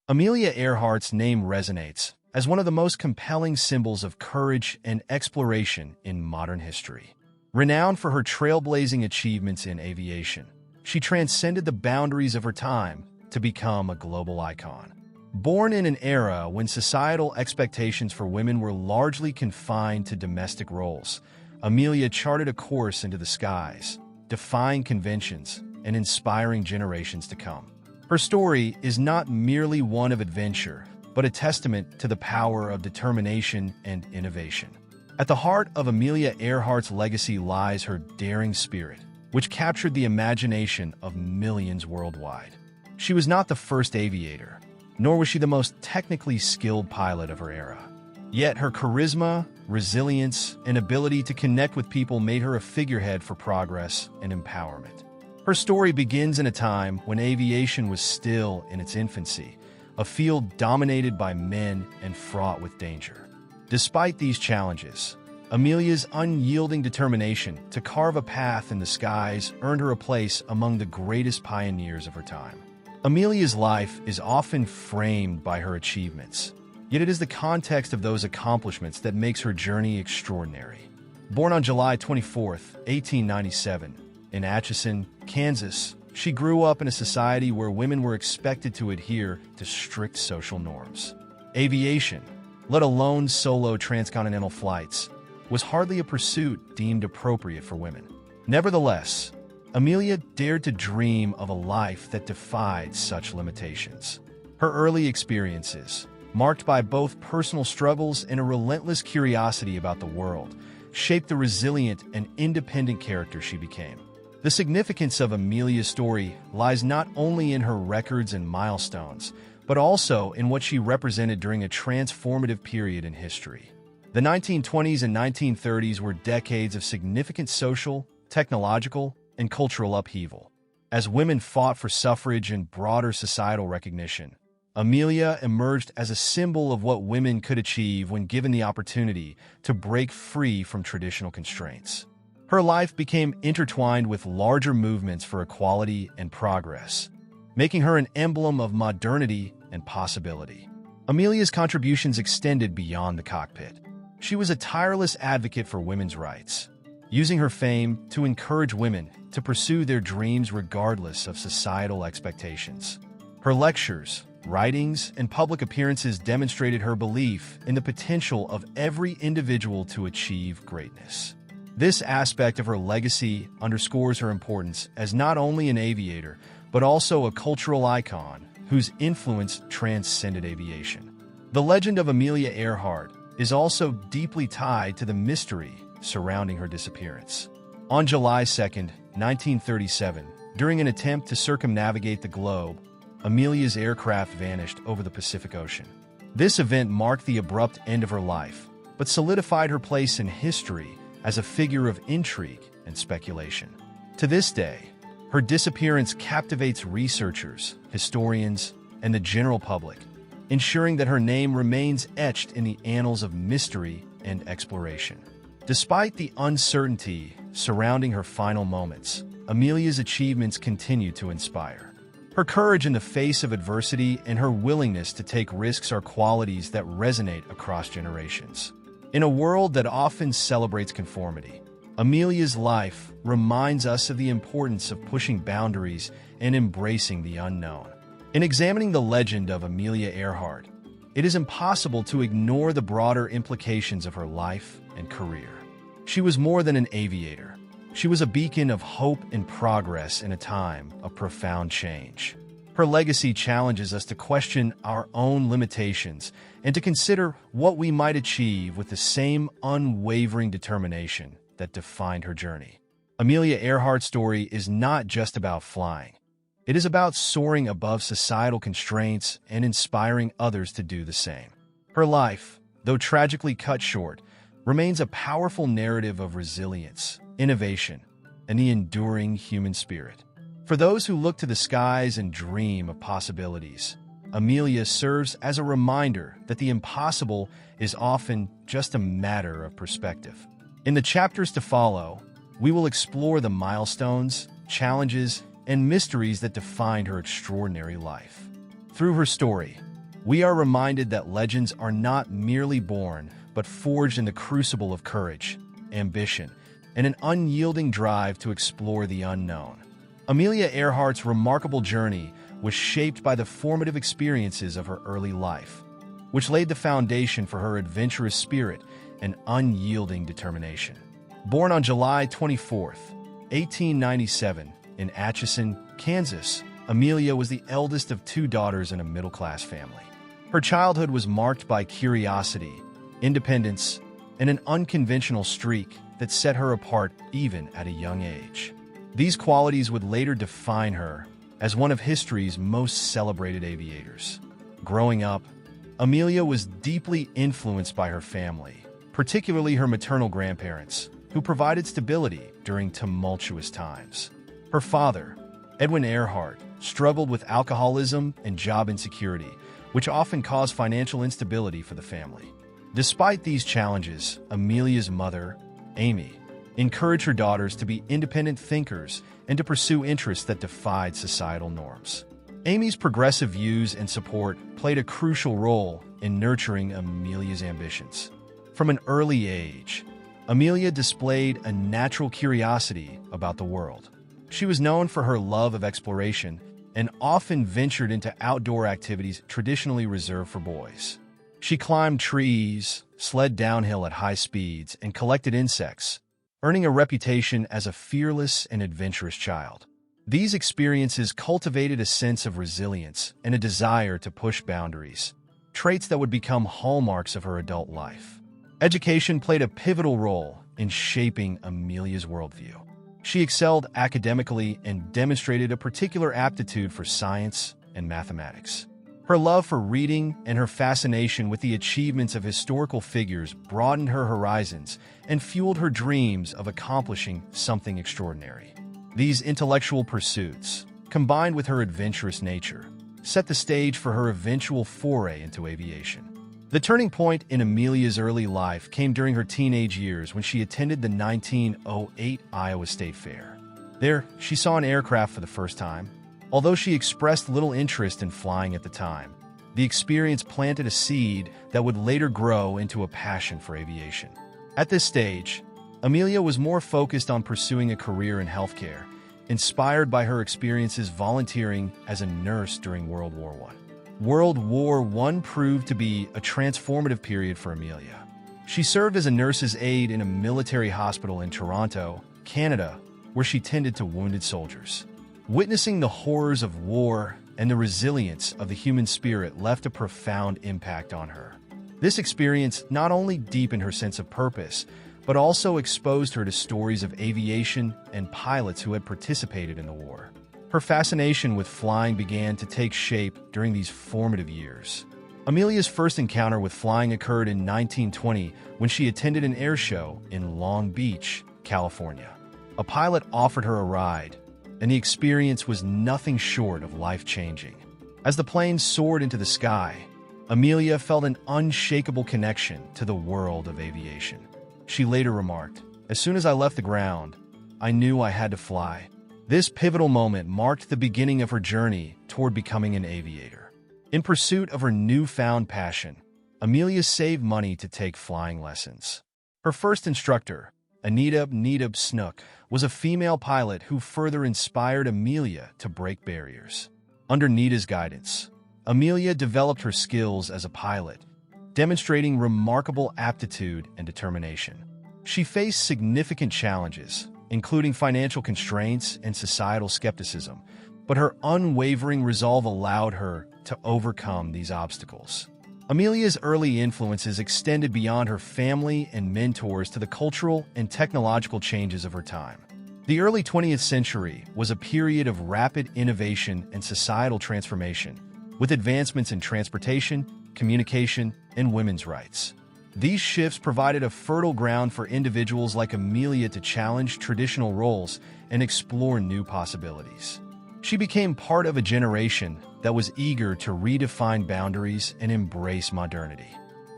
Amelia Earhart's name resonates as one of the most compelling symbols of courage and exploration in modern history. Renowned for her trailblazing achievements in aviation, she transcended the boundaries of her time to become a global icon. Born in an era when societal expectations for women were largely confined to domestic roles, Amelia charted a course into the skies, defying conventions and inspiring generations to come. Her story is not merely one of adventure, but a testament to the power of determination and innovation. At the heart of Amelia Earhart's legacy lies her daring spirit, which captured the imagination of millions worldwide. She was not the first aviator, nor was she the most technically skilled pilot of her era. Yet her charisma, resilience, and ability to connect with people made her a figurehead for progress and empowerment. Her story begins in a time when aviation was still in its infancy, a field dominated by men and fraught with danger. Despite these challenges, Amelia's unyielding determination to carve a path in the skies earned her a place among the greatest pioneers of her time. Amelia's life is often framed by her achievements, yet it is the context of those accomplishments that makes her journey extraordinary. Born on July 24, 1897, in Atchison, Kansas, she grew up in a society where women were expected to adhere to strict social norms. Aviation, let alone solo transcontinental flights, was hardly a pursuit deemed appropriate for women. Nevertheless, Amelia dared to dream of a life that defied such limitations. Her early experiences, marked by both personal struggles and a relentless curiosity about the world, shaped the resilient and independent character she became. The significance of Amelia's story lies not only in her records and milestones, but also in what she represented during a transformative period in history. The 1920s and 1930s were decades of significant social, technological, and cultural upheaval. As women fought for suffrage and broader societal recognition, Amelia emerged as a symbol of what women could achieve when given the opportunity to break free from traditional constraints. Her life became intertwined with larger movements for equality and progress, making her an emblem of modernity and possibility. Amelia's contributions extended beyond the cockpit. She was a tireless advocate for women's rights, using her fame to encourage women to pursue their dreams regardless of societal expectations. Her lectures, writings, and public appearances demonstrated her belief in the potential of every individual to achieve greatness. This aspect of her legacy underscores her importance as not only an aviator, but also a cultural icon whose influence transcended aviation. The legend of Amelia Earhart is also deeply tied to the mystery surrounding her disappearance. On July 2, 1937, during an attempt to circumnavigate the globe, Amelia's aircraft vanished over the Pacific Ocean. This event marked the abrupt end of her life, but solidified her place in history as a figure of intrigue and speculation. To this day, her disappearance captivates researchers, historians, and the general public, ensuring that her name remains etched in the annals of mystery and exploration. Despite the uncertainty surrounding her final moments, Amelia's achievements continue to inspire. Her courage in the face of adversity and her willingness to take risks are qualities that resonate across generations. In a world that often celebrates conformity, Amelia's life reminds us of the importance of pushing boundaries and embracing the unknown. In examining the legend of Amelia Earhart, it is impossible to ignore the broader implications of her life and career. She was more than an aviator. She was a beacon of hope and progress in a time of profound change. Her legacy challenges us to question our own limitations and to consider what we might achieve with the same unwavering determination that defined her journey. Amelia Earhart's story is not just about flying. It is about soaring above societal constraints and inspiring others to do the same. Her life, though tragically cut short, remains a powerful narrative of resilience, innovation, and the enduring human spirit. For those who look to the skies and dream of possibilities, Amelia serves as a reminder that the impossible is often just a matter of perspective. In the chapters to follow, we will explore the milestones, challenges, and mysteries that defined her extraordinary life. Through her story, we are reminded that legends are not merely born, but forged in the crucible of courage, ambition, and an unyielding drive to explore the unknown. Amelia Earhart's remarkable journey was shaped by the formative experiences of her early life, which laid the foundation for her adventurous spirit and unyielding determination. Born on July 24, 1897, in Atchison, Kansas, Amelia was the eldest of two daughters in a middle-class family. Her childhood was marked by curiosity, independence, and an unconventional streak that set her apart even at a young age. These qualities would later define her as one of history's most celebrated aviators. Growing up, Amelia was deeply influenced by her family, particularly her maternal grandparents, who provided stability during tumultuous times. Her father, Edwin Earhart, struggled with alcoholism and job insecurity, which often caused financial instability for the family. Despite these challenges, Amelia's mother, Amy, encouraged her daughters to be independent thinkers and to pursue interests that defied societal norms. Amy's progressive views and support played a crucial role in nurturing Amelia's ambitions. From an early age, Amelia displayed a natural curiosity about the world. She was known for her love of exploration and often ventured into outdoor activities traditionally reserved for boys. She climbed trees, slid downhill at high speeds, and collected insects, earning a reputation as a fearless and adventurous child. These experiences cultivated a sense of resilience and a desire to push boundaries, traits that would become hallmarks of her adult life. Education played a pivotal role in shaping Amelia's worldview. She excelled academically and demonstrated a particular aptitude for science and mathematics. Her love for reading and her fascination with the achievements of historical figures broadened her horizons and fueled her dreams of accomplishing something extraordinary. These intellectual pursuits, combined with her adventurous nature, set the stage for her eventual foray into aviation. The turning point in Amelia's early life came during her teenage years when she attended the 1908 Iowa State Fair. There, she saw an aircraft for the first time. Although she expressed little interest in flying at the time, the experience planted a seed that would later grow into a passion for aviation. At this stage, Amelia was more focused on pursuing a career in healthcare, inspired by her experiences volunteering as a nurse during World War I. World War I proved to be a transformative period for Amelia. She served as a nurse's aide in a military hospital in Toronto, Canada, where she tended to wounded soldiers. Witnessing the horrors of war and the resilience of the human spirit left a profound impact on her. This experience not only deepened her sense of purpose, but also exposed her to stories of aviation and pilots who had participated in the war. Her fascination with flying began to take shape during these formative years. Amelia's first encounter with flying occurred in 1920 when she attended an air show in Long Beach, California. A pilot offered her a ride, and the experience was nothing short of life-changing. As the plane soared into the sky, Amelia felt an unshakable connection to the world of aviation. She later remarked, "As soon as I left the ground, I knew I had to fly." This pivotal moment marked the beginning of her journey toward becoming an aviator. In pursuit of her newfound passion, Amelia saved money to take flying lessons. Her first instructor, Anita Snook, was a female pilot who further inspired Amelia to break barriers. Under Nita's guidance, Amelia developed her skills as a pilot, demonstrating remarkable aptitude and determination. She faced significant challenges, including financial constraints and societal skepticism, but her unwavering resolve allowed her to overcome these obstacles. Amelia's early influences extended beyond her family and mentors to the cultural and technological changes of her time. The early 20th century was a period of rapid innovation and societal transformation, with advancements in transportation, communication, and women's rights. These shifts provided a fertile ground for individuals like Amelia to challenge traditional roles and explore new possibilities. She became part of a generation that was eager to redefine boundaries and embrace modernity.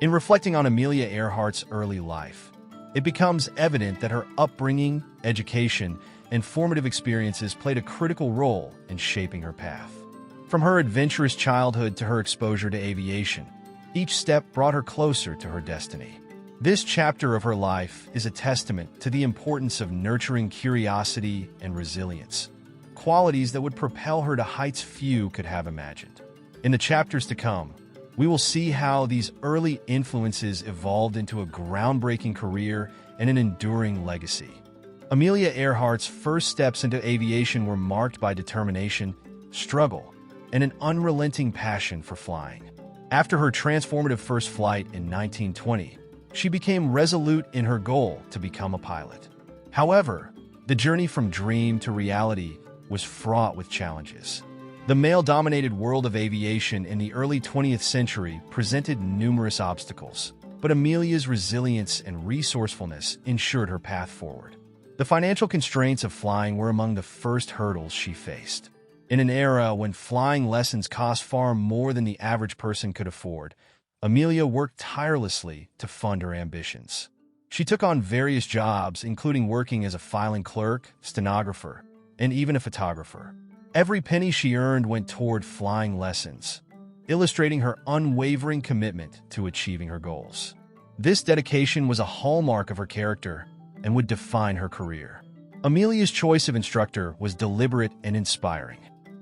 In reflecting on Amelia Earhart's early life, it becomes evident that her upbringing, education, and formative experiences played a critical role in shaping her path. From her adventurous childhood to her exposure to aviation, each step brought her closer to her destiny. This chapter of her life is a testament to the importance of nurturing curiosity and resilience, qualities that would propel her to heights few could have imagined. In the chapters to come, we will see how these early influences evolved into a groundbreaking career and an enduring legacy. Amelia Earhart's first steps into aviation were marked by determination, struggle, and an unrelenting passion for flying. After her transformative first flight in 1920, she became resolute in her goal to become a pilot. However, the journey from dream to reality was fraught with challenges. The male-dominated world of aviation in the early 20th century presented numerous obstacles, but Amelia's resilience and resourcefulness ensured her path forward. The financial constraints of flying were among the first hurdles she faced. In an era when flying lessons cost far more than the average person could afford, Amelia worked tirelessly to fund her ambitions. She took on various jobs, including working as a filing clerk, stenographer, and even a photographer. Every penny she earned went toward flying lessons, illustrating her unwavering commitment to achieving her goals. This dedication was a hallmark of her character and would define her career. Amelia's choice of instructor was deliberate and inspiring.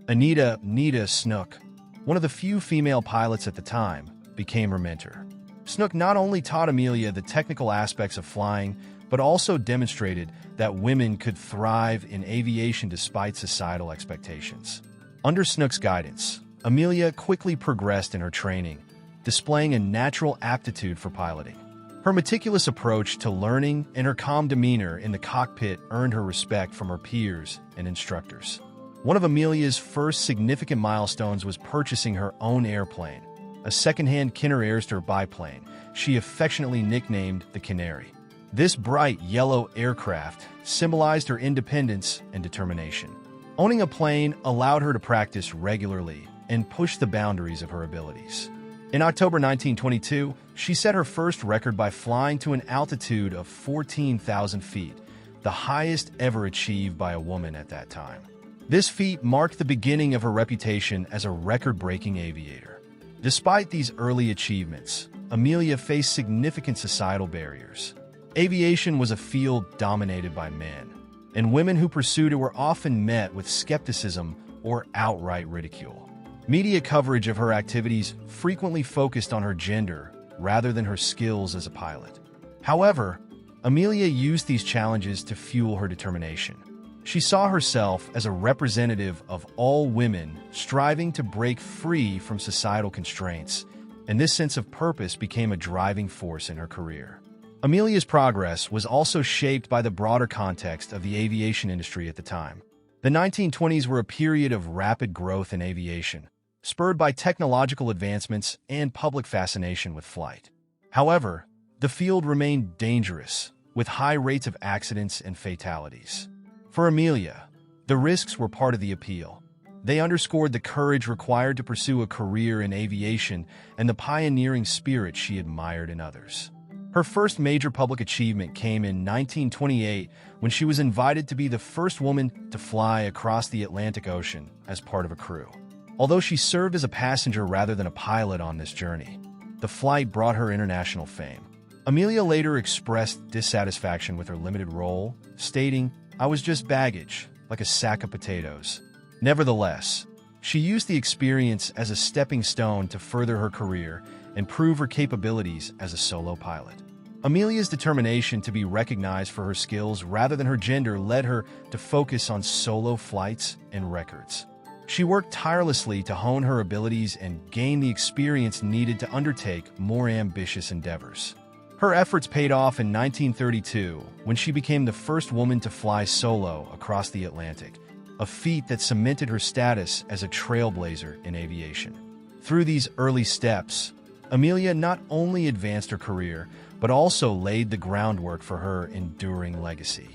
Nita Snook, one of the few female pilots at the time, became her mentor. Snook not only taught Amelia the technical aspects of flying, but also demonstrated that women could thrive in aviation despite societal expectations. Under Snook's guidance, Amelia quickly progressed in her training, displaying a natural aptitude for piloting. Her meticulous approach to learning and her calm demeanor in the cockpit earned her respect from her peers and instructors. One of Amelia's first significant milestones was purchasing her own airplane, a second-hand Kenner Airster biplane she affectionately nicknamed the Canary. This bright yellow aircraft symbolized her independence and determination. Owning a plane allowed her to practice regularly and push the boundaries of her abilities. In October 1922, she set her first record by flying to an altitude of 14,000 feet, the highest ever achieved by a woman at that time. This feat marked the beginning of her reputation as a record-breaking aviator. Despite these early achievements, Amelia faced significant societal barriers. Aviation was a field dominated by men, and women who pursued it were often met with skepticism or outright ridicule. Media coverage of her activities frequently focused on her gender rather than her skills as a pilot. However, Amelia used these challenges to fuel her determination. She saw herself as a representative of all women striving to break free from societal constraints, and this sense of purpose became a driving force in her career. Amelia's progress was also shaped by the broader context of the aviation industry at the time. The 1920s were a period of rapid growth in aviation, spurred by technological advancements and public fascination with flight. However, the field remained dangerous, with high rates of accidents and fatalities. For Amelia, the risks were part of the appeal. They underscored the courage required to pursue a career in aviation and the pioneering spirit she admired in others. Her first major public achievement came in 1928 when she was invited to be the first woman to fly across the Atlantic Ocean as part of a crew. Although she served as a passenger rather than a pilot on this journey, the flight brought her international fame. Amelia later expressed dissatisfaction with her limited role, stating, "I was just baggage, like a sack of potatoes." Nevertheless, she used the experience as a stepping stone to further her career and prove her capabilities as a solo pilot. Amelia's determination to be recognized for her skills rather than her gender led her to focus on solo flights and records. She worked tirelessly to hone her abilities and gain the experience needed to undertake more ambitious endeavors. Her efforts paid off in 1932 when she became the first woman to fly solo across the Atlantic, a feat that cemented her status as a trailblazer in aviation. Through these early steps, Amelia not only advanced her career, but also laid the groundwork for her enduring legacy.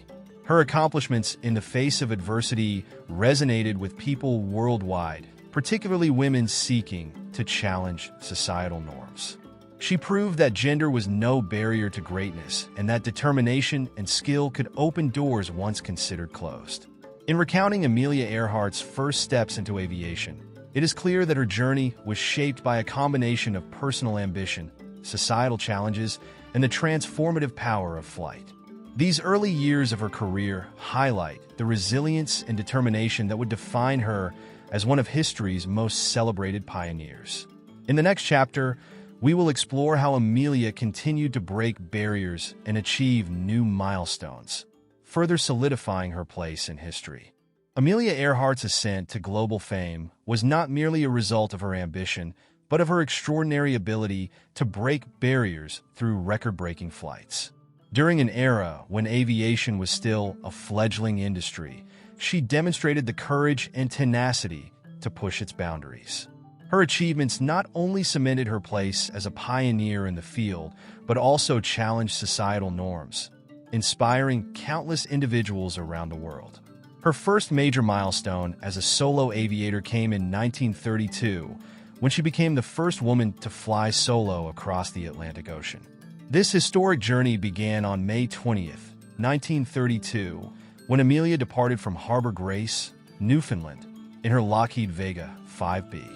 Her accomplishments in the face of adversity resonated with people worldwide, particularly women seeking to challenge societal norms. She proved that gender was no barrier to greatness and that determination and skill could open doors once considered closed. In recounting Amelia Earhart's first steps into aviation, It is clear that her journey was shaped by a combination of personal ambition, societal challenges, and the transformative power of flight. These early years of her career highlight the resilience and determination that would define her as one of history's most celebrated pioneers. In the next chapter, we will explore how Amelia continued to break barriers and achieve new milestones, further solidifying her place in history. Amelia Earhart's ascent to global fame was not merely a result of her ambition, but of her extraordinary ability to break barriers through record-breaking flights. During an era when aviation was still a fledgling industry, she demonstrated the courage and tenacity to push its boundaries. Her achievements not only cemented her place as a pioneer in the field, but also challenged societal norms, inspiring countless individuals around the world. Her first major milestone as a solo aviator came in 1932, when she became the first woman to fly solo across the Atlantic Ocean. This historic journey began on May 20th, 1932, when Amelia departed from Harbor Grace, Newfoundland, in her Lockheed Vega 5B.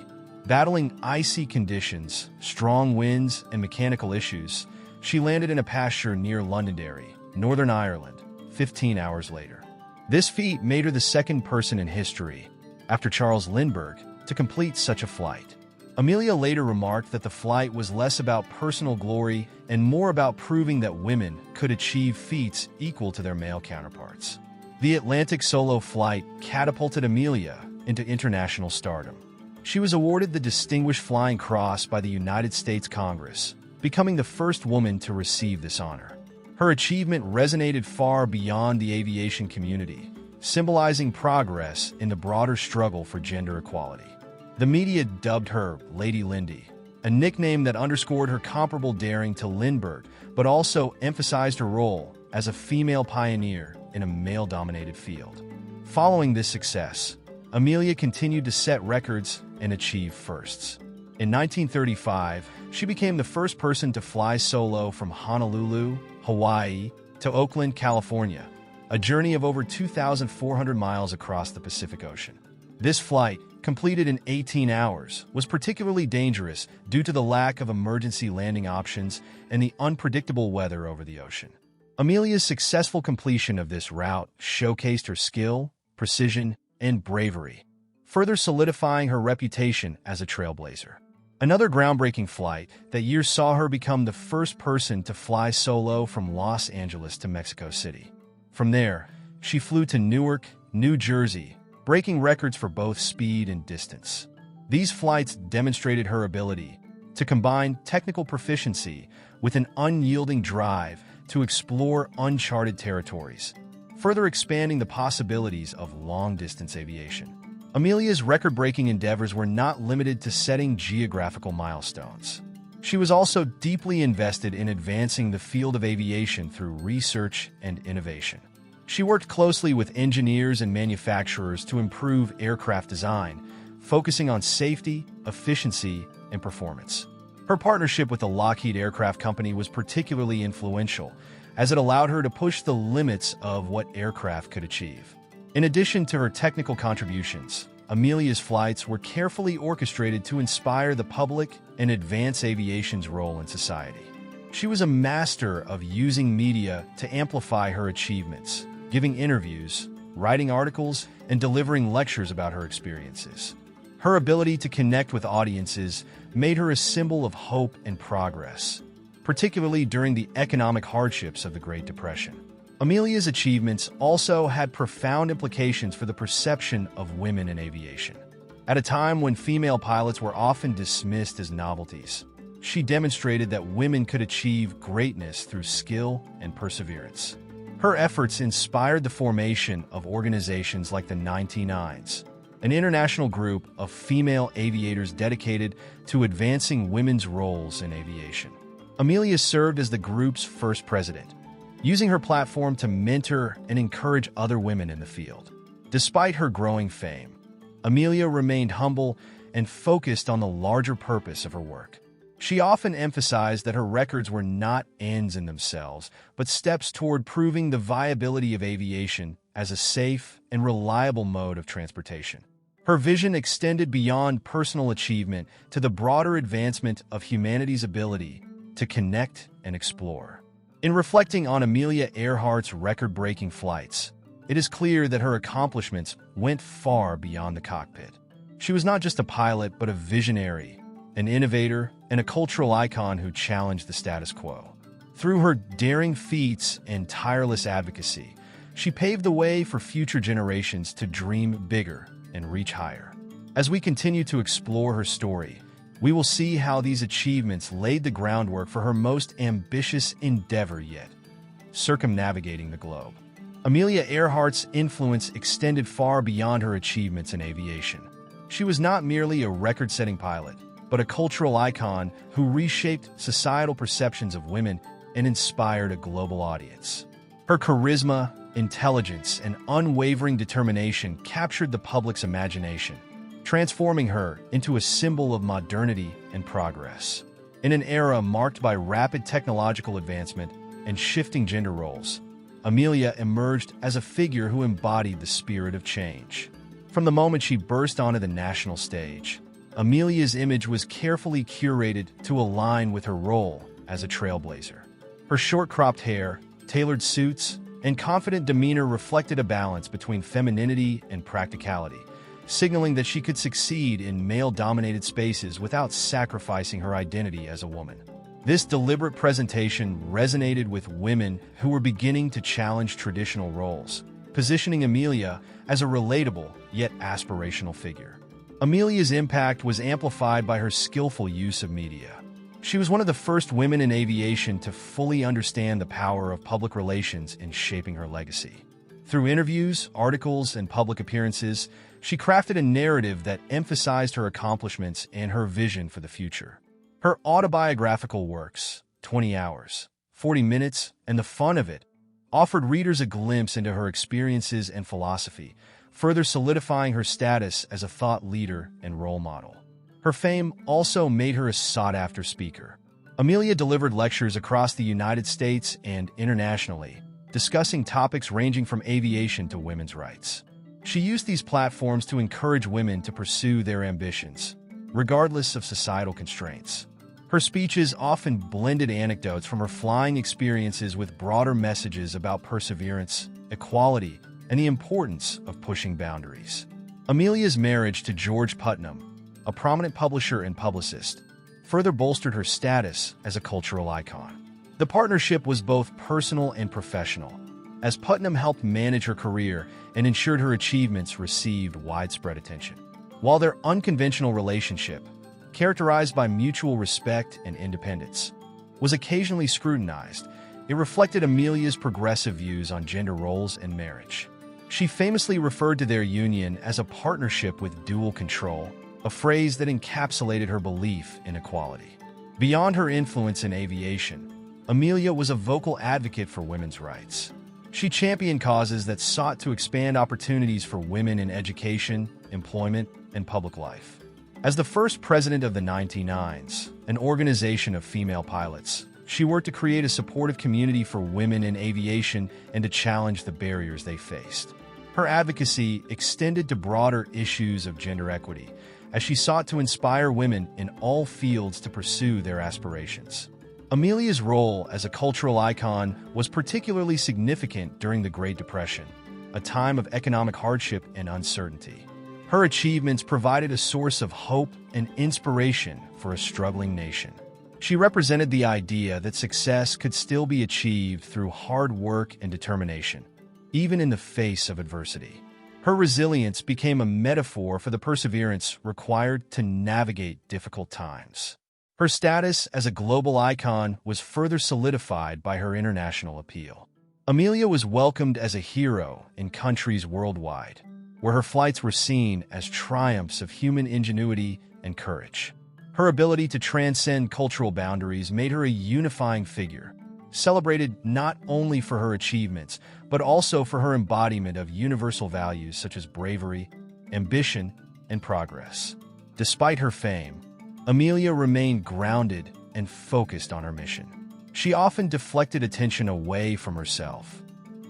Battling icy conditions, strong winds, and mechanical issues, she landed in a pasture near Londonderry, Northern Ireland, 15 hours later. This feat made her the second person in history, after Charles Lindbergh, to complete such a flight. Amelia later remarked that the flight was less about personal glory and more about proving that women could achieve feats equal to their male counterparts. The Atlantic solo flight catapulted Amelia into international stardom. She was awarded the Distinguished Flying Cross by the United States Congress, becoming the first woman to receive this honor. Her achievement resonated far beyond the aviation community, symbolizing progress in the broader struggle for gender equality. The media dubbed her Lady Lindy, a nickname that underscored her comparable daring to Lindbergh, but also emphasized her role as a female pioneer in a male-dominated field. Following this success, Amelia continued to set records and achieve firsts. In 1935, she became the first person to fly solo from Honolulu, Hawaii, to Oakland, California, a journey of over 2,400 miles across the Pacific Ocean. This flight, completed in 18 hours, was particularly dangerous due to the lack of emergency landing options and the unpredictable weather over the ocean. Amelia's successful completion of this route showcased her skill, precision, and bravery, further solidifying her reputation as a trailblazer. Another groundbreaking flight that year saw her become the first person to fly solo from Los Angeles to Mexico City. From there, she flew to Newark, New Jersey, breaking records for both speed and distance. These flights demonstrated her ability to combine technical proficiency with an unyielding drive to explore uncharted territories, further expanding the possibilities of long-distance aviation. Amelia's record-breaking endeavors were not limited to setting geographical milestones. She was also deeply invested in advancing the field of aviation through research and innovation. She worked closely with engineers and manufacturers to improve aircraft design, focusing on safety, efficiency, and performance. Her partnership with the Lockheed Aircraft Company was particularly influential, as it allowed her to push the limits of what aircraft could achieve. In addition to her technical contributions, Amelia's flights were carefully orchestrated to inspire the public and advance aviation's role in society. She was a master of using media to amplify her achievements, giving interviews, writing articles, and delivering lectures about her experiences. Her ability to connect with audiences made her a symbol of hope and progress, particularly during the economic hardships of the Great Depression. Amelia's achievements also had profound implications for the perception of women in aviation. At a time when female pilots were often dismissed as novelties, she demonstrated that women could achieve greatness through skill and perseverance. Her efforts inspired the formation of organizations like the 99s, an international group of female aviators dedicated to advancing women's roles in aviation. Amelia served as the group's first president, using her platform to mentor and encourage other women in the field. Despite her growing fame, Amelia remained humble and focused on the larger purpose of her work. She often emphasized that her records were not ends in themselves, but steps toward proving the viability of aviation as a safe and reliable mode of transportation. Her vision extended beyond personal achievement to the broader advancement of humanity's ability to connect and explore. In reflecting on Amelia Earhart's record-breaking flights, it is clear that her accomplishments went far beyond the cockpit. She was not just a pilot, but a visionary, an innovator, and a cultural icon who challenged the status quo. Through her daring feats and tireless advocacy, she paved the way for future generations to dream bigger and reach higher. As we continue to explore her story, we will see how these achievements laid the groundwork for her most ambitious endeavor yet, circumnavigating the globe. Amelia Earhart's influence extended far beyond her achievements in aviation. She was not merely a record-setting pilot, but a cultural icon who reshaped societal perceptions of women and inspired a global audience. Her charisma, intelligence, and unwavering determination captured the public's imagination, transforming her into a symbol of modernity and progress. In an era marked by rapid technological advancement and shifting gender roles, Amelia emerged as a figure who embodied the spirit of change. From the moment she burst onto the national stage, Amelia's image was carefully curated to align with her role as a trailblazer. Her short-cropped hair, tailored suits, and confident demeanor reflected a balance between femininity and practicality, signaling that she could succeed in male-dominated spaces without sacrificing her identity as a woman. This deliberate presentation resonated with women who were beginning to challenge traditional roles, positioning Amelia as a relatable yet aspirational figure. Amelia's impact was amplified by her skillful use of media. She was one of the first women in aviation to fully understand the power of public relations in shaping her legacy. Through interviews, articles, and public appearances, she crafted a narrative that emphasized her accomplishments and her vision for the future. Her autobiographical works, 20 Hours, 40 Minutes, and The Fun of It, offered readers a glimpse into her experiences and philosophy, further solidifying her status as a thought leader and role model. Her fame also made her a sought-after speaker. Amelia delivered lectures across the United States and internationally, discussing topics ranging from aviation to women's rights. She used these platforms to encourage women to pursue their ambitions, regardless of societal constraints. Her speeches often blended anecdotes from her flying experiences with broader messages about perseverance, equality, and the importance of pushing boundaries. Amelia's marriage to George Putnam, a prominent publisher and publicist, further bolstered her status as a cultural icon. The partnership was both personal and professional, as Putnam helped manage her career and ensured her achievements received widespread attention. While their unconventional relationship, characterized by mutual respect and independence, was occasionally scrutinized, it reflected Amelia's progressive views on gender roles and marriage. She famously referred to their union as a partnership with dual control, a phrase that encapsulated her belief in equality. Beyond her influence in aviation, Amelia was a vocal advocate for women's rights. She championed causes that sought to expand opportunities for women in education, employment, and public life. As the first president of the 1990s, an organization of female pilots, she worked to create a supportive community for women in aviation and to challenge the barriers they faced. Her advocacy extended to broader issues of gender equity, as she sought to inspire women in all fields to pursue their aspirations. Amelia's role as a cultural icon was particularly significant during the Great Depression, a time of economic hardship and uncertainty. Her achievements provided a source of hope and inspiration for a struggling nation. She represented the idea that success could still be achieved through hard work and determination, even in the face of adversity. Her resilience became a metaphor for the perseverance required to navigate difficult times. Her status as a global icon was further solidified by her international appeal. Amelia was welcomed as a hero in countries worldwide, where her flights were seen as triumphs of human ingenuity and courage. Her ability to transcend cultural boundaries made her a unifying figure, celebrated not only for her achievements, but also for her embodiment of universal values such as bravery, ambition, and progress. Despite her fame, Amelia remained grounded and focused on her mission. She often deflected attention away from herself,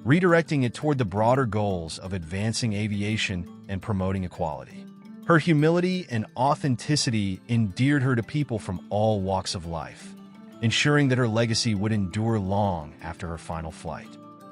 redirecting it toward the broader goals of advancing aviation and promoting equality. Her humility and authenticity endeared her to people from all walks of life, ensuring that her legacy would endure long after her final flight.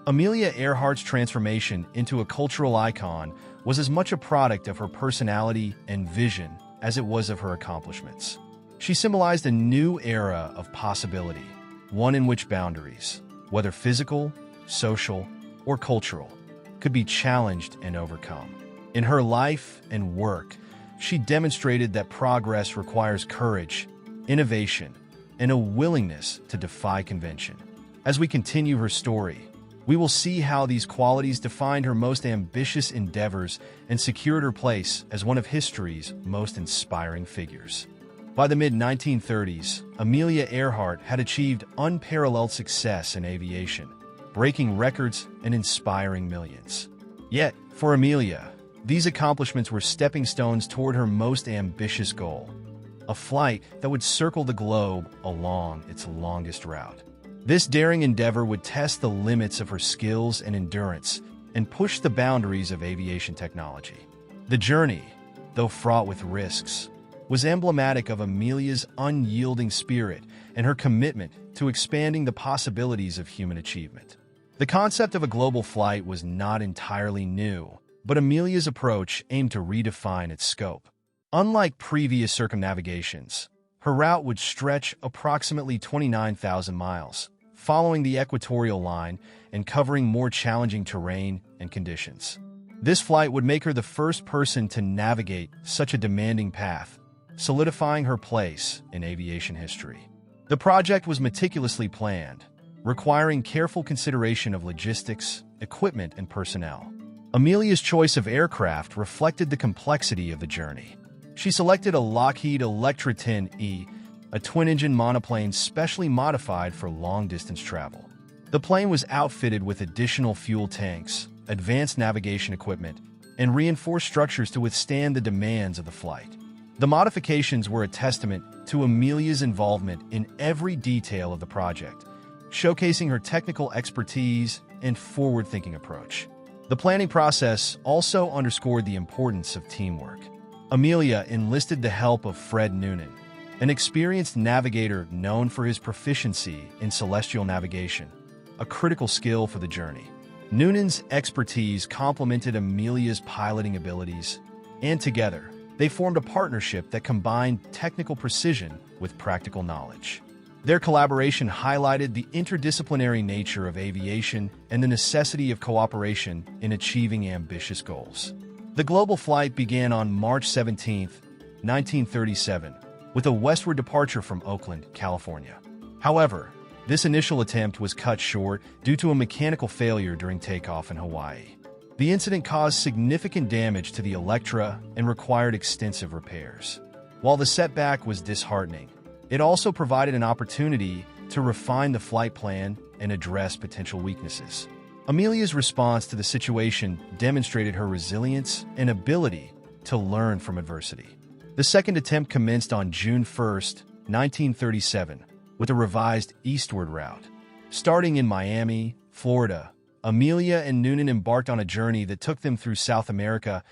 Amelia Earhart's transformation into a cultural icon was as much a product of her personality and vision as it was of her accomplishments. She symbolized a new era of possibility, one in which boundaries, whether physical, social, or cultural, could be challenged and overcome. In her life and work, she demonstrated that progress requires courage, innovation, and a willingness to defy convention. As we continue her story, we will see how these qualities defined her most ambitious endeavors and secured her place as one of history's most inspiring figures. By the mid-1930s, Amelia Earhart had achieved unparalleled success in aviation, breaking records and inspiring millions. Yet, for Amelia, these accomplishments were stepping stones toward her most ambitious goal, a flight that would circle the globe along its longest route. This daring endeavor would test the limits of her skills and endurance and push the boundaries of aviation technology. The journey, though fraught with risks, was emblematic of Amelia's unyielding spirit and her commitment to expanding the possibilities of human achievement. The concept of a global flight was not entirely new, but Amelia's approach aimed to redefine its scope. Unlike previous circumnavigations, her route would stretch approximately 29,000 miles, following the equatorial line and covering more challenging terrain and conditions. This flight would make her the first person to navigate such a demanding path, solidifying her place in aviation history. The project was meticulously planned, requiring careful consideration of logistics, equipment, and personnel. Amelia's choice of aircraft reflected the complexity of the journey. She selected a Lockheed Electra 10E, a twin-engine monoplane specially modified for long-distance travel. The plane was outfitted with additional fuel tanks, advanced navigation equipment, and reinforced structures to withstand the demands of the flight. The modifications were a testament to Amelia's involvement in every detail of the project, showcasing her technical expertise and forward-thinking approach. The planning process also underscored the importance of teamwork. Amelia enlisted the help of Fred Noonan, an experienced navigator known for his proficiency in celestial navigation, a critical skill for the journey. Noonan's expertise complemented Amelia's piloting abilities, and together, they formed a partnership that combined technical precision with practical knowledge. Their collaboration highlighted the interdisciplinary nature of aviation and the necessity of cooperation in achieving ambitious goals. The global flight began on March 17, 1937, with a westward departure from Oakland, California. However, this initial attempt was cut short due to a mechanical failure during takeoff in Hawaii. The incident caused significant damage to the Electra and required extensive repairs. While the setback was disheartening, it also provided an opportunity to refine the flight plan and address potential weaknesses. Amelia's response to the situation demonstrated her resilience and ability to learn from adversity. The second attempt commenced on June 1, 1937, with a revised eastward route. Starting in Miami, Florida, Amelia and Noonan embarked on a journey that took them through South America,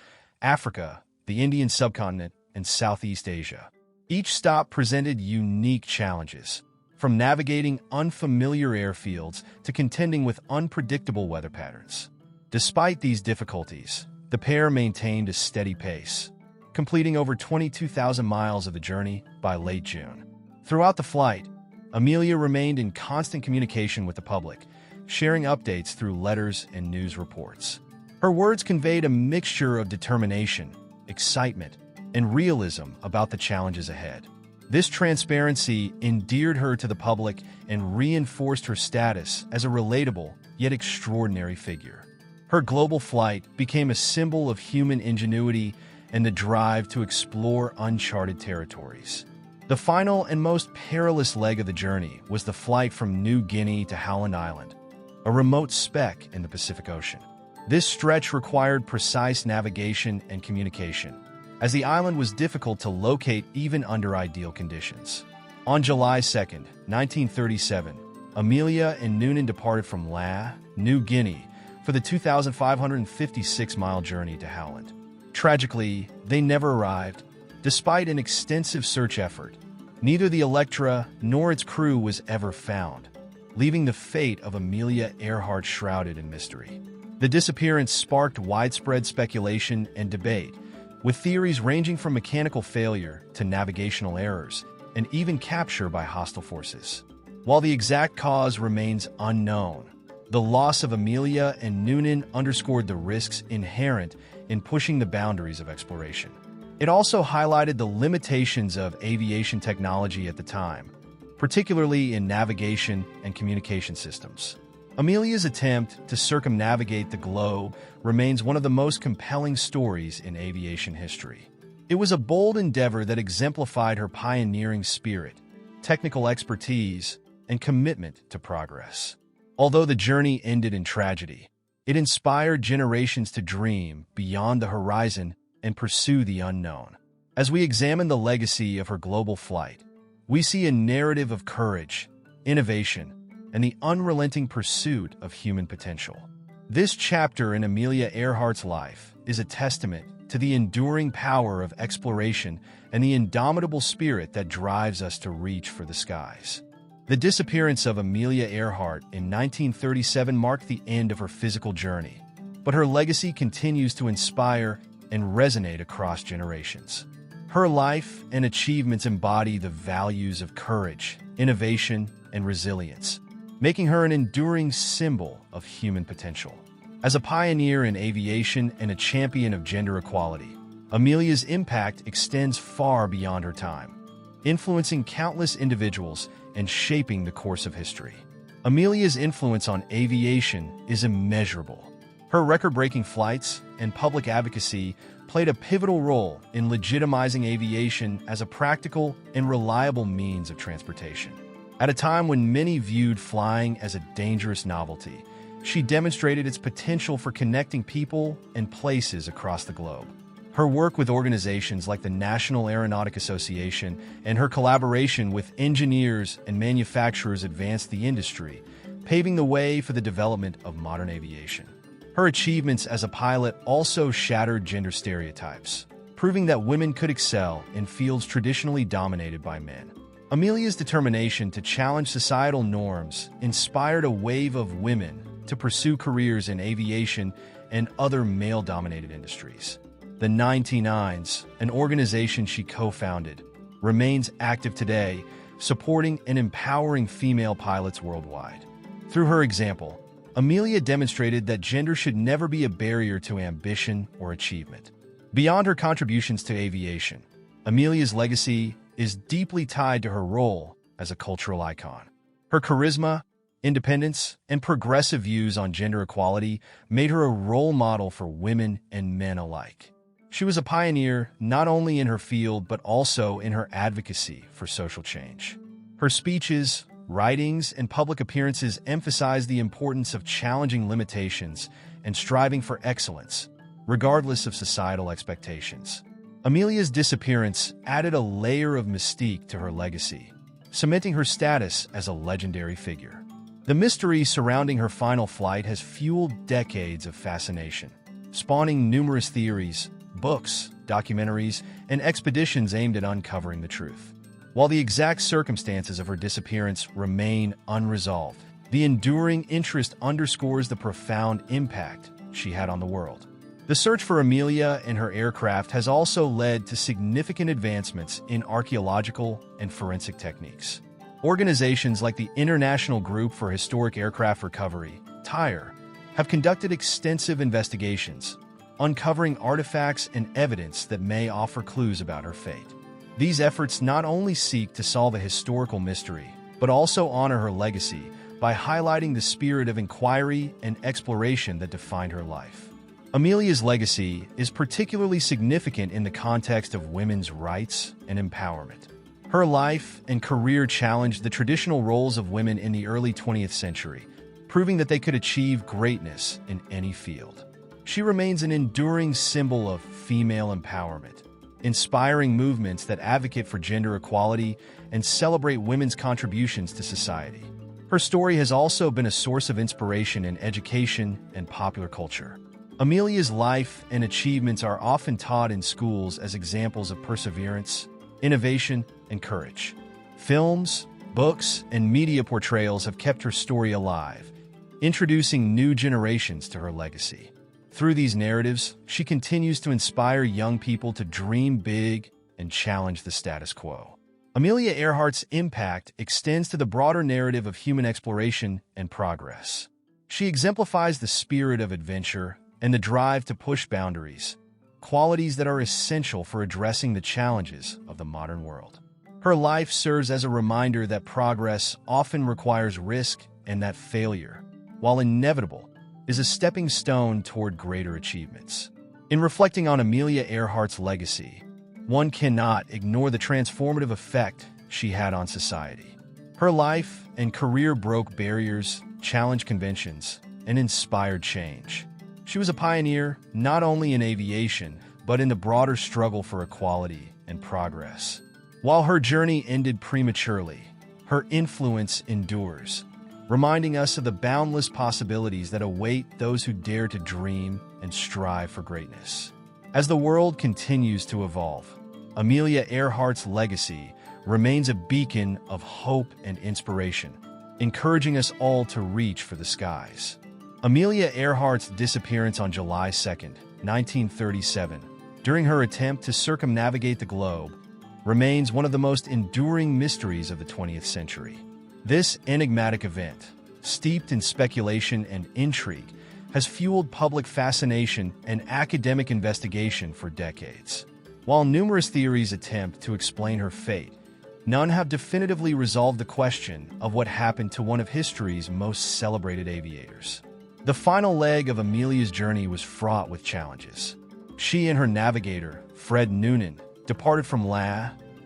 Africa, the Indian subcontinent, and Southeast Asia. Each stop presented unique challenges, from navigating unfamiliar airfields to contending with unpredictable weather patterns. Despite these difficulties, the pair maintained a steady pace, completing over 22,000 miles of the journey by late June. Throughout the flight, Amelia remained in constant communication with the public, sharing updates through letters and news reports. Her words conveyed a mixture of determination, excitement, and realism about the challenges ahead. This transparency endeared her to the public and reinforced her status as a relatable yet extraordinary figure. Her global flight became a symbol of human ingenuity and the drive to explore uncharted territories. The final and most perilous leg of the journey was the flight from New Guinea to Howland Island, a remote speck in the Pacific Ocean. This stretch required precise navigation and communication, as the island was difficult to locate even under ideal conditions. On July 2, 1937, Amelia and Noonan departed from New Guinea, for the 2,556-mile journey to Howland. Tragically, they never arrived. Despite an extensive search effort, neither the Electra nor its crew was ever found, leaving the fate of Amelia Earhart shrouded in mystery. The disappearance sparked widespread speculation and debate, with theories ranging from mechanical failure to navigational errors, and even capture by hostile forces. While the exact cause remains unknown, the loss of Amelia and Noonan underscored the risks inherent in pushing the boundaries of exploration. It also highlighted the limitations of aviation technology at the time, particularly in navigation and communication systems. Amelia's attempt to circumnavigate the globe remains one of the most compelling stories in aviation history. It was a bold endeavor that exemplified her pioneering spirit, technical expertise, and commitment to progress. Although the journey ended in tragedy, it inspired generations to dream beyond the horizon and pursue the unknown. As we examine the legacy of her global flight, we see a narrative of courage, innovation, and the unrelenting pursuit of human potential. This chapter in Amelia Earhart's life is a testament to the enduring power of exploration and the indomitable spirit that drives us to reach for the skies. The disappearance of Amelia Earhart in 1937 marked the end of her physical journey, but her legacy continues to inspire and resonate across generations. Her life and achievements embody the values of courage, innovation, and resilience, making her an enduring symbol of human potential. As a pioneer in aviation and a champion of gender equality, Amelia's impact extends far beyond her time, influencing countless individuals and shaping the course of history. Amelia's influence on aviation is immeasurable. Her record-breaking flights and public advocacy played a pivotal role in legitimizing aviation as a practical and reliable means of transportation. At a time when many viewed flying as a dangerous novelty, she demonstrated its potential for connecting people and places across the globe. Her work with organizations like the National Aeronautic Association and her collaboration with engineers and manufacturers advanced the industry, paving the way for the development of modern aviation. Her achievements as a pilot also shattered gender stereotypes, proving that women could excel in fields traditionally dominated by men. Amelia's determination to challenge societal norms inspired a wave of women to pursue careers in aviation and other male-dominated industries. The 99s, an organization she co-founded, remains active today, supporting and empowering female pilots worldwide. Through her example, Amelia demonstrated that gender should never be a barrier to ambition or achievement. Beyond her contributions to aviation, Amelia's legacy is deeply tied to her role as a cultural icon. Her charisma, independence, and progressive views on gender equality made her a role model for women and men alike. She was a pioneer not only in her field but also in her advocacy for social change. Her speeches, writings, and public appearances emphasized the importance of challenging limitations and striving for excellence, regardless of societal expectations. Amelia's disappearance added a layer of mystique to her legacy, cementing her status as a legendary figure. The mystery surrounding her final flight has fueled decades of fascination, spawning numerous theories, books, documentaries, and expeditions aimed at uncovering the truth. While the exact circumstances of her disappearance remain unresolved, the enduring interest underscores the profound impact she had on the world. The search for Amelia and her aircraft has also led to significant advancements in archaeological and forensic techniques. Organizations like the International Group for Historic Aircraft Recovery, TIRE, have conducted extensive investigations, uncovering artifacts and evidence that may offer clues about her fate. These efforts not only seek to solve a historical mystery, but also honor her legacy by highlighting the spirit of inquiry and exploration that defined her life. Amelia's legacy is particularly significant in the context of women's rights and empowerment. Her life and career challenged the traditional roles of women in the early 20th century, proving that they could achieve greatness in any field. She remains an enduring symbol of female empowerment, inspiring movements that advocate for gender equality and celebrate women's contributions to society. Her story has also been a source of inspiration in education and popular culture. Amelia's life and achievements are often taught in schools as examples of perseverance, innovation, and courage. Films, books, and media portrayals have kept her story alive, introducing new generations to her legacy. Through these narratives, she continues to inspire young people to dream big and challenge the status quo. Amelia Earhart's impact extends to the broader narrative of human exploration and progress. She exemplifies the spirit of adventure and the drive to push boundaries, qualities that are essential for addressing the challenges of the modern world. Her life serves as a reminder that progress often requires risk and that failure, while inevitable, is a stepping stone toward greater achievements. In reflecting on Amelia Earhart's legacy, one cannot ignore the transformative effect she had on society. Her life and career broke barriers, challenged conventions, and inspired change. She was a pioneer not only in aviation, but in the broader struggle for equality and progress. While her journey ended prematurely, her influence endures, reminding us of the boundless possibilities that await those who dare to dream and strive for greatness. As the world continues to evolve, Amelia Earhart's legacy remains a beacon of hope and inspiration, encouraging us all to reach for the skies. Amelia Earhart's disappearance on July 2, 1937, during her attempt to circumnavigate the globe, remains one of the most enduring mysteries of the 20th century. This enigmatic event, steeped in speculation and intrigue, has fueled public fascination and academic investigation for decades. While numerous theories attempt to explain her fate, none have definitively resolved the question of what happened to one of history's most celebrated aviators. The final leg of Amelia's journey was fraught with challenges. She and her navigator, Fred Noonan, departed from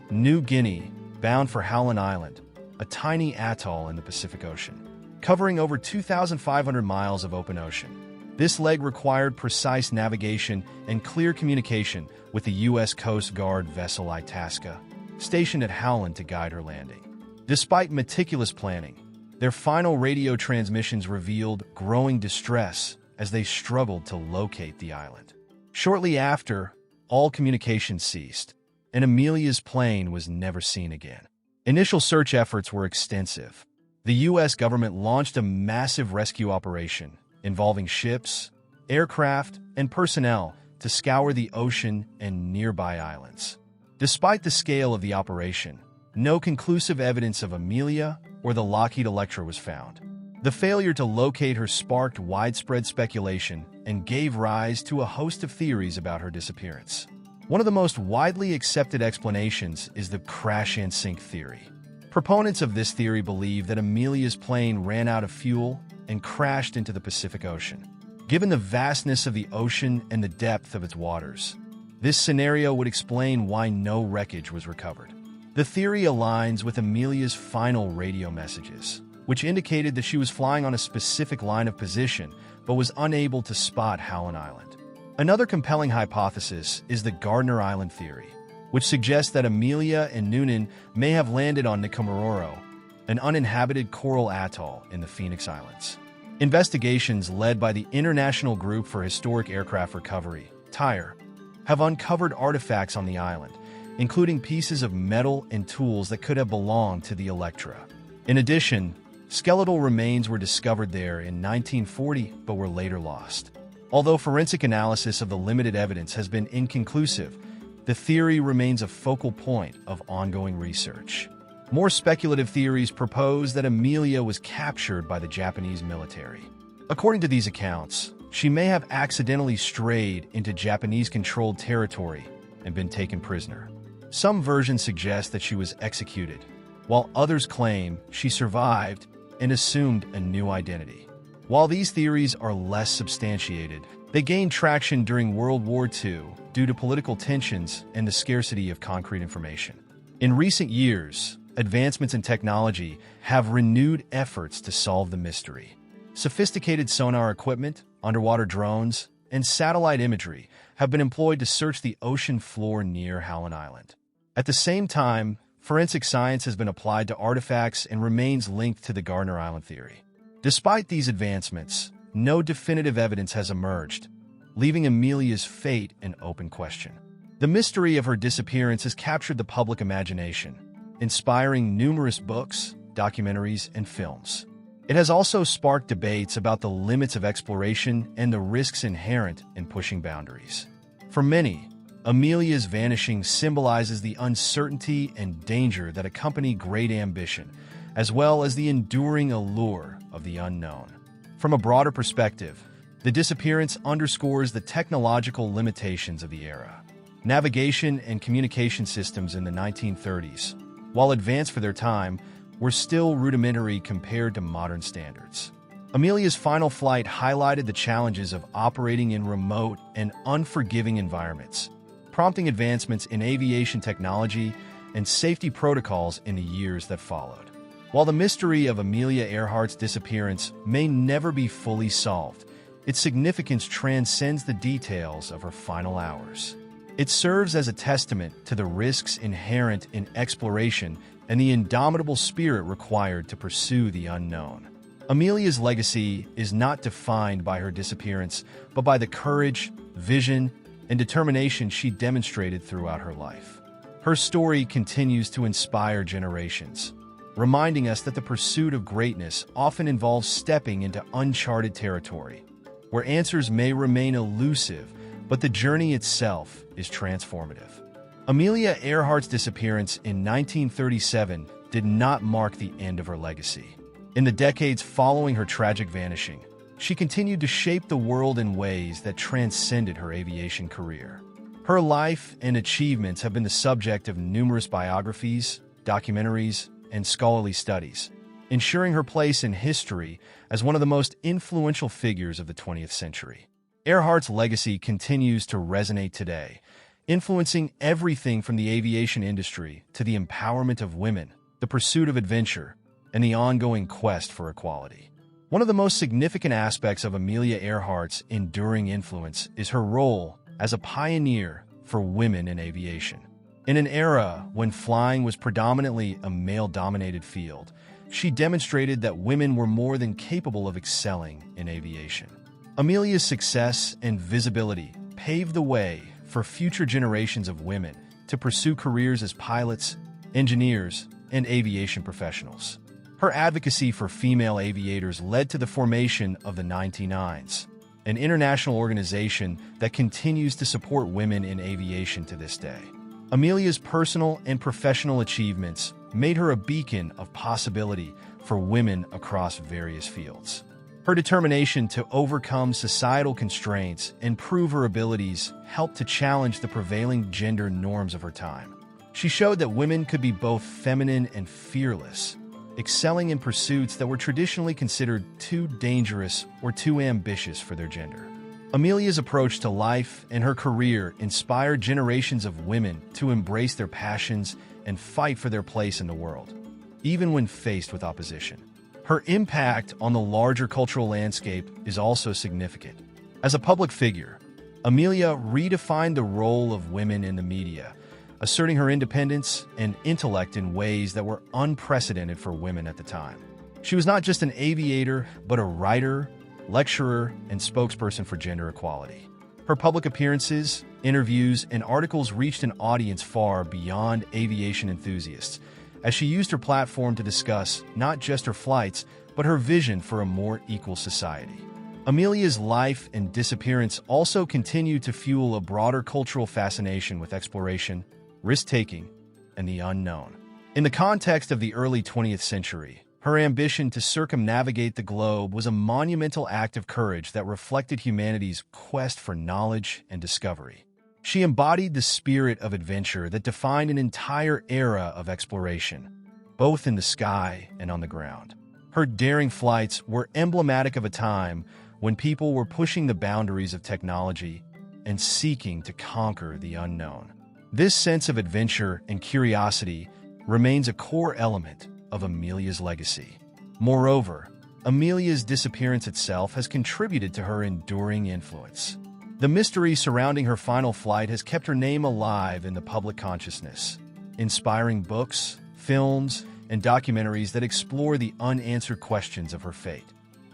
New Guinea, bound for Howland Island, a tiny atoll in the Pacific Ocean, covering over 2,500 miles of open ocean. This leg required precise navigation and clear communication with the U.S. Coast Guard vessel Itasca, stationed at Howland to guide her landing. Despite meticulous planning, their final radio transmissions revealed growing distress as they struggled to locate the island. Shortly after, all communication ceased, and Amelia's plane was never seen again. Initial search efforts were extensive. The U.S. government launched a massive rescue operation involving ships, aircraft, and personnel to scour the ocean and nearby islands. Despite the scale of the operation, no conclusive evidence of Amelia or the Lockheed Electra was found. The failure to locate her sparked widespread speculation and gave rise to a host of theories about her disappearance. One of the most widely accepted explanations is the crash-and-sink theory. Proponents of this theory believe that Amelia's plane ran out of fuel and crashed into the Pacific Ocean. Given the vastness of the ocean and the depth of its waters, this scenario would explain why no wreckage was recovered. The theory aligns with Amelia's final radio messages, which indicated that she was flying on a specific line of position but was unable to spot Howland Island. Another compelling hypothesis is the Gardner Island theory, which suggests that Amelia and Noonan may have landed on Nkomororo, an uninhabited coral atoll in the Phoenix Islands. Investigations led by the International Group for Historic Aircraft Recovery, TIRE, have uncovered artifacts on the island, including pieces of metal and tools that could have belonged to the Electra. In addition, skeletal remains were discovered there in 1940 but were later lost. Although forensic analysis of the limited evidence has been inconclusive, the theory remains a focal point of ongoing research. More speculative theories propose that Amelia was captured by the Japanese military. According to these accounts, she may have accidentally strayed into Japanese-controlled territory and been taken prisoner. Some versions suggest that she was executed, while others claim she survived and assumed a new identity. While these theories are less substantiated, they gained traction during World War II due to political tensions and the scarcity of concrete information. In recent years, advancements in technology have renewed efforts to solve the mystery. Sophisticated sonar equipment, underwater drones, and satellite imagery have been employed to search the ocean floor near Howland Island. At the same time, forensic science has been applied to artifacts and remains linked to the Gardner Island theory. Despite these advancements, no definitive evidence has emerged, leaving Amelia's fate an open question. The mystery of her disappearance has captured the public imagination, inspiring numerous books, documentaries, and films. It has also sparked debates about the limits of exploration and the risks inherent in pushing boundaries. For many, Amelia's vanishing symbolizes the uncertainty and danger that accompany great ambition, as well as the enduring allure of the unknown. From a broader perspective, the disappearance underscores the technological limitations of the era. Navigation and communication systems in the 1930s, while advanced for their time, were still rudimentary compared to modern standards. Amelia's final flight highlighted the challenges of operating in remote and unforgiving environments, prompting advancements in aviation technology and safety protocols in the years that followed. While the mystery of Amelia Earhart's disappearance may never be fully solved, its significance transcends the details of her final hours. It serves as a testament to the risks inherent in exploration and the indomitable spirit required to pursue the unknown. Amelia's legacy is not defined by her disappearance, but by the courage, vision, and determination she demonstrated throughout her life. Her story continues to inspire generations, reminding us that the pursuit of greatness often involves stepping into uncharted territory, where answers may remain elusive, but the journey itself is transformative. Amelia Earhart's disappearance in 1937 did not mark the end of her legacy. In the decades following her tragic vanishing, she continued to shape the world in ways that transcended her aviation career. Her life and achievements have been the subject of numerous biographies, documentaries, and scholarly studies, ensuring her place in history as one of the most influential figures of the 20th century. Earhart's legacy continues to resonate today, influencing everything from the aviation industry to the empowerment of women, the pursuit of adventure, and the ongoing quest for equality. One of the most significant aspects of Amelia Earhart's enduring influence is her role as a pioneer for women in aviation. In an era when flying was predominantly a male-dominated field, she demonstrated that women were more than capable of excelling in aviation. Amelia's success and visibility paved the way for future generations of women to pursue careers as pilots, engineers, and aviation professionals. Her advocacy for female aviators led to the formation of the 99s, an international organization that continues to support women in aviation to this day. Amelia's personal and professional achievements made her a beacon of possibility for women across various fields. Her determination to overcome societal constraints and prove her abilities helped to challenge the prevailing gender norms of her time. She showed that women could be both feminine and fearless, excelling in pursuits that were traditionally considered too dangerous or too ambitious for their gender. Amelia's approach to life and her career inspired generations of women to embrace their passions and fight for their place in the world, even when faced with opposition. Her impact on the larger cultural landscape is also significant. As a public figure, Amelia redefined the role of women in the media, asserting her independence and intellect in ways that were unprecedented for women at the time. She was not just an aviator, but a writer, lecturer, and spokesperson for gender equality. Her public appearances, interviews, and articles reached an audience far beyond aviation enthusiasts, as she used her platform to discuss not just her flights, but her vision for a more equal society. Amelia's life and disappearance also continue to fuel a broader cultural fascination with exploration, risk-taking, and the unknown. In the context of the early 20th century, her ambition to circumnavigate the globe was a monumental act of courage that reflected humanity's quest for knowledge and discovery. She embodied the spirit of adventure that defined an entire era of exploration, both in the sky and on the ground. Her daring flights were emblematic of a time when people were pushing the boundaries of technology and seeking to conquer the unknown. This sense of adventure and curiosity remains a core element of Amelia's legacy. Moreover, Amelia's disappearance itself has contributed to her enduring influence. The mystery surrounding her final flight has kept her name alive in the public consciousness, inspiring books, films, and documentaries that explore the unanswered questions of her fate.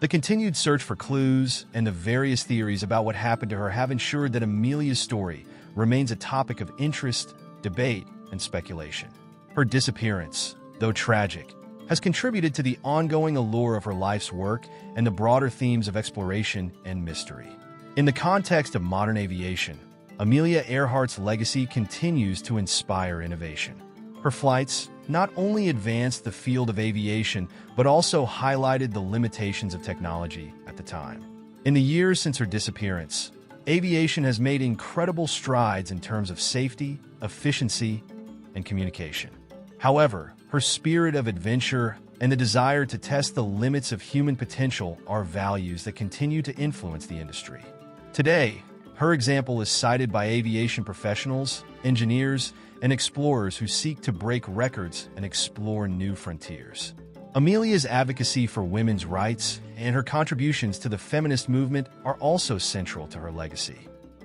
The continued search for clues and the various theories about what happened to her have ensured that Amelia's story remains a topic of interest, debate, and speculation. Her disappearance, though tragic, has contributed to the ongoing allure of her life's work and the broader themes of exploration and mystery. In the context of modern aviation, Amelia Earhart's legacy continues to inspire innovation. Her flights not only advanced the field of aviation, but also highlighted the limitations of technology at the time. In the years since her disappearance, aviation has made incredible strides in terms of safety, efficiency, and communication. However, her spirit of adventure and the desire to test the limits of human potential are values that continue to influence the industry. Today, her example is cited by aviation professionals, engineers, and explorers who seek to break records and explore new frontiers. Amelia's advocacy for women's rights and her contributions to the feminist movement are also central to her legacy.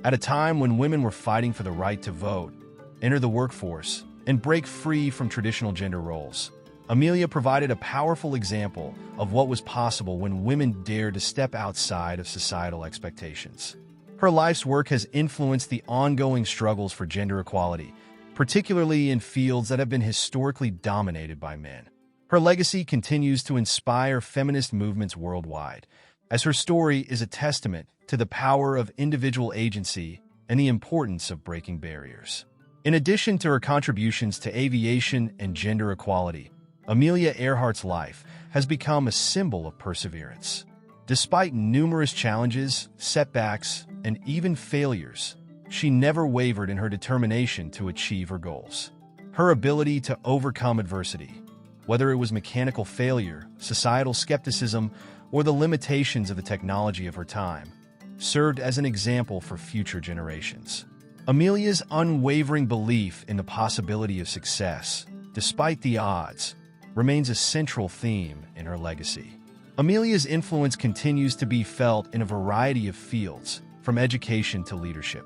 At a time when women were fighting for the right to vote, enter the workforce, and break free from traditional gender roles, Amelia provided a powerful example of what was possible when women dared to step outside of societal expectations. Her life's work has influenced the ongoing struggles for gender equality, particularly in fields that have been historically dominated by men. Her legacy continues to inspire feminist movements worldwide, as her story is a testament to the power of individual agency and the importance of breaking barriers. In addition to her contributions to aviation and gender equality, Amelia Earhart's life has become a symbol of perseverance. Despite numerous challenges, setbacks, and even failures, she never wavered in her determination to achieve her goals. Her ability to overcome adversity, whether it was mechanical failure, societal skepticism, or the limitations of the technology of her time, served as an example for future generations. Amelia's unwavering belief in the possibility of success, despite the odds, remains a central theme in her legacy. Amelia's influence continues to be felt in a variety of fields, from education to leadership.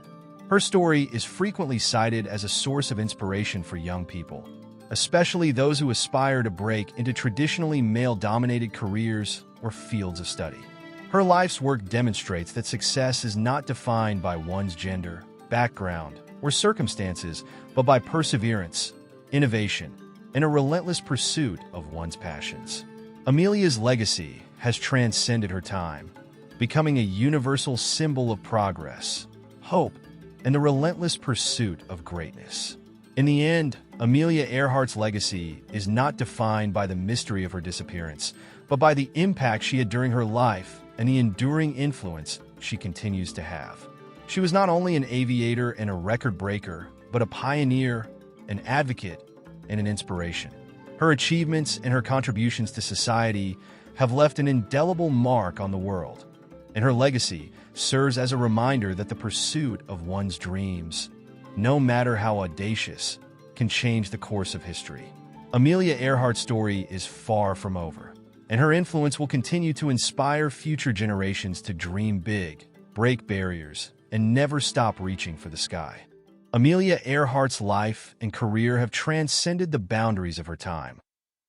Her story is frequently cited as a source of inspiration for young people, especially those who aspire to break into traditionally male-dominated careers or fields of study. Her life's work demonstrates that success is not defined by one's gender, background, or circumstances, but by perseverance, innovation, and a relentless pursuit of one's passions. Amelia's legacy has transcended her time, becoming a universal symbol of progress, hope, and the relentless pursuit of greatness. In the end, Amelia Earhart's legacy is not defined by the mystery of her disappearance, but by the impact she had during her life and the enduring influence she continues to have. She was not only an aviator and a record breaker, but a pioneer, an advocate, and an inspiration. Her achievements and her contributions to society have left an indelible mark on the world, and her legacy serves as a reminder that the pursuit of one's dreams, no matter how audacious, can change the course of history. Amelia Earhart's story is far from over, and her influence will continue to inspire future generations to dream big, break barriers, and never stop reaching for the sky. Amelia Earhart's life and career have transcended the boundaries of her time,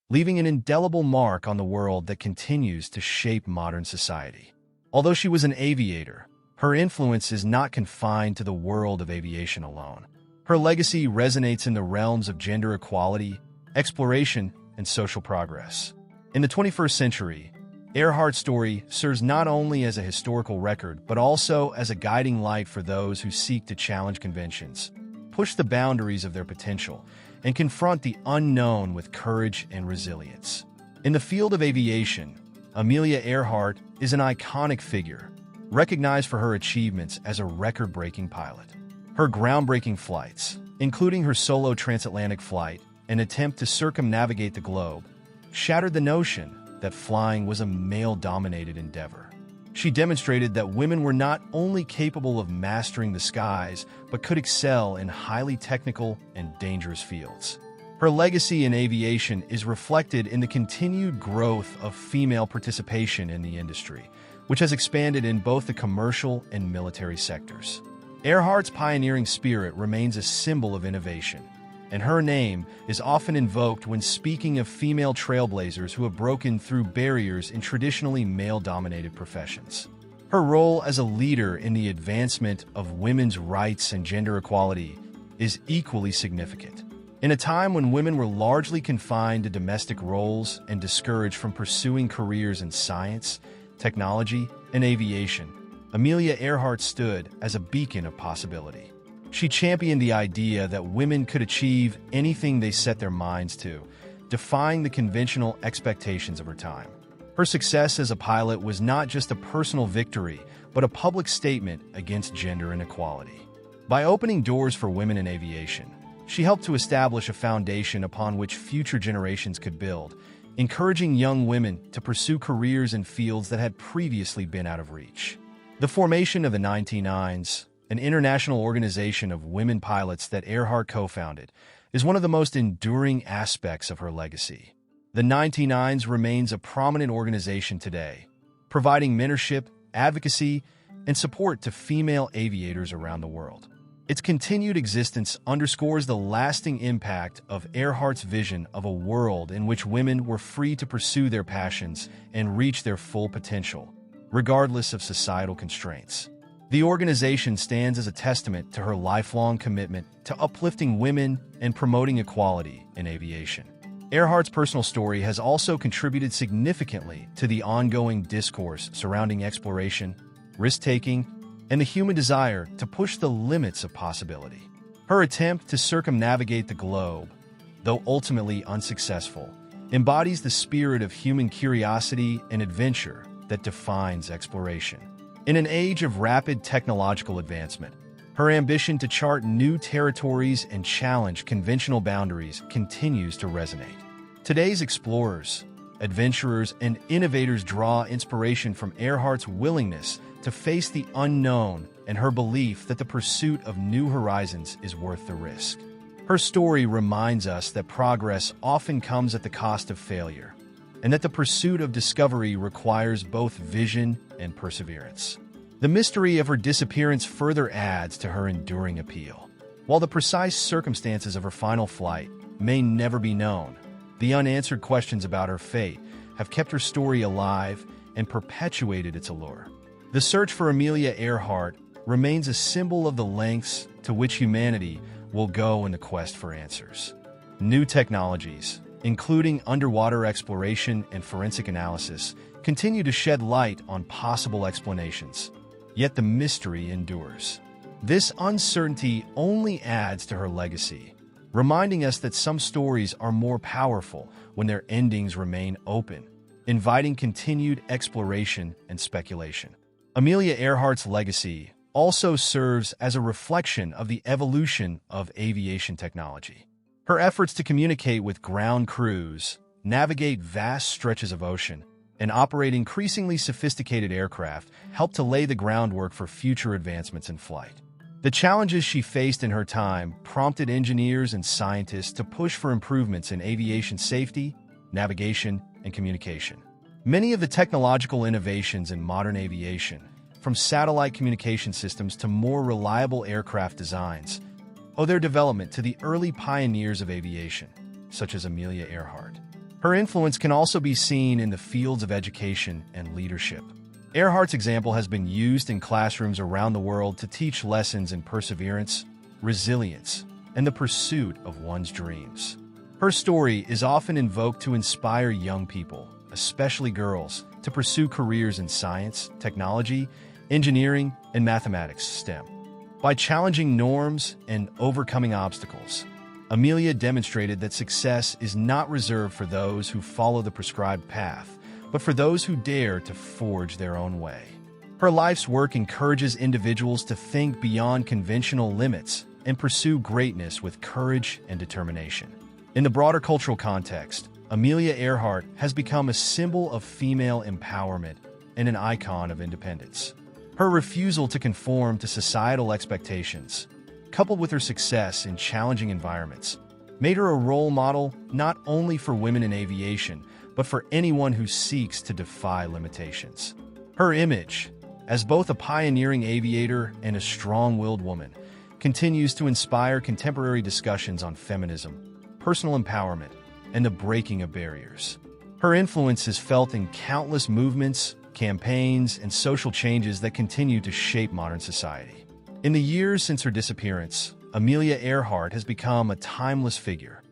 leaving an indelible mark on the world that continues to shape modern society. Although she was an aviator, her influence is not confined to the world of aviation alone. Her legacy resonates in the realms of gender equality, exploration, and social progress. In the 21st century, Earhart's story serves not only as a historical record, but also as a guiding light for those who seek to challenge conventions, push the boundaries of their potential, and confront the unknown with courage and resilience. In the field of aviation, Amelia Earhart is an iconic figure, recognized for her achievements as a record-breaking pilot. Her groundbreaking flights, including her solo transatlantic flight, an attempt to circumnavigate the globe, shattered the notion that flying was a male-dominated endeavor. She demonstrated that women were not only capable of mastering the skies, but could excel in highly technical and dangerous fields. Her legacy in aviation is reflected in the continued growth of female participation in the industry, which has expanded in both the commercial and military sectors. Earhart's pioneering spirit remains a symbol of innovation, and her name is often invoked when speaking of female trailblazers who have broken through barriers in traditionally male-dominated professions. Her role as a leader in the advancement of women's rights and gender equality is equally significant. In a time when women were largely confined to domestic roles and discouraged from pursuing careers in science, technology, and aviation, Amelia Earhart stood as a beacon of possibility. She championed the idea that women could achieve anything they set their minds to, defying the conventional expectations of her time. Her success as a pilot was not just a personal victory, but a public statement against gender inequality. By opening doors for women in aviation, she helped to establish a foundation upon which future generations could build, encouraging young women to pursue careers in fields that had previously been out of reach. The formation of the 99s, an international organization of women pilots that Earhart co-founded, is one of the most enduring aspects of her legacy. The 99s remains a prominent organization today, providing mentorship, advocacy, and support to female aviators around the world. Its continued existence underscores the lasting impact of Earhart's vision of a world in which women were free to pursue their passions and reach their full potential, regardless of societal constraints. The organization stands as a testament to her lifelong commitment to uplifting women and promoting equality in aviation. Earhart's personal story has also contributed significantly to the ongoing discourse surrounding exploration, risk-taking, and the human desire to push the limits of possibility. Her attempt to circumnavigate the globe, though ultimately unsuccessful, embodies the spirit of human curiosity and adventure that defines exploration. In an age of rapid technological advancement, her ambition to chart new territories and challenge conventional boundaries continues to resonate. Today's explorers, adventurers, and innovators draw inspiration from Earhart's willingness to face the unknown and her belief that the pursuit of new horizons is worth the risk. Her story reminds us that progress often comes at the cost of failure, and that the pursuit of discovery requires both vision and perseverance. The mystery of her disappearance further adds to her enduring appeal. While the precise circumstances of her final flight may never be known, the unanswered questions about her fate have kept her story alive and perpetuated its allure. The search for Amelia Earhart remains a symbol of the lengths to which humanity will go in the quest for answers. New technologies, including underwater exploration and forensic analysis, continue to shed light on possible explanations, yet the mystery endures. This uncertainty only adds to her legacy, reminding us that some stories are more powerful when their endings remain open, inviting continued exploration and speculation. Amelia Earhart's legacy also serves as a reflection of the evolution of aviation technology. Her efforts to communicate with ground crews, navigate vast stretches of ocean, and operate increasingly sophisticated aircraft helped to lay the groundwork for future advancements in flight. The challenges she faced in her time prompted engineers and scientists to push for improvements in aviation safety, navigation, and communication. Many of the technological innovations in modern aviation, from satellite communication systems to more reliable aircraft designs, owe their development to the early pioneers of aviation, such as Amelia Earhart. Her influence can also be seen in the fields of education and leadership. Earhart's example has been used in classrooms around the world to teach lessons in perseverance, resilience, and the pursuit of one's dreams. Her story is often invoked to inspire young people, especially girls, to pursue careers in science, technology, engineering, and mathematics (STEM). By challenging norms and overcoming obstacles, Amelia demonstrated that success is not reserved for those who follow the prescribed path, but for those who dare to forge their own way. Her life's work encourages individuals to think beyond conventional limits and pursue greatness with courage and determination. In the broader cultural context, Amelia Earhart has become a symbol of female empowerment and an icon of independence. Her refusal to conform to societal expectations, coupled with her success in challenging environments, made her a role model not only for women in aviation, but for anyone who seeks to defy limitations. Her image, as both a pioneering aviator and a strong-willed woman, continues to inspire contemporary discussions on feminism, personal empowerment, and the breaking of barriers. Her influence is felt in countless movements, campaigns, and social changes that continue to shape modern society. In the years since her disappearance, Amelia Earhart has become a timeless figure,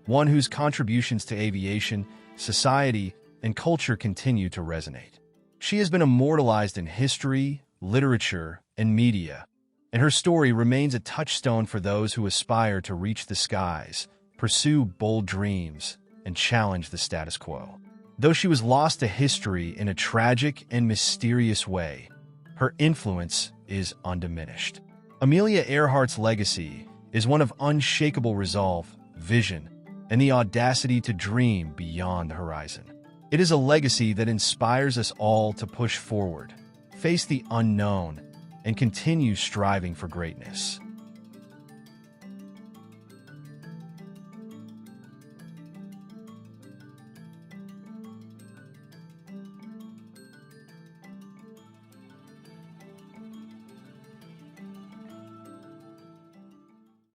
one whose contributions to aviation, society, and culture continue to resonate. She has been immortalized in history, literature, and media, and her story remains a touchstone for those who aspire to reach the skies, pursue bold dreams, and challenge the status quo. Though she was lost to history in a tragic and mysterious way, her influence is undiminished. Amelia Earhart's legacy is one of unshakable resolve, vision, and the audacity to dream beyond the horizon. It is a legacy that inspires us all to push forward, face the unknown, and continue striving for greatness.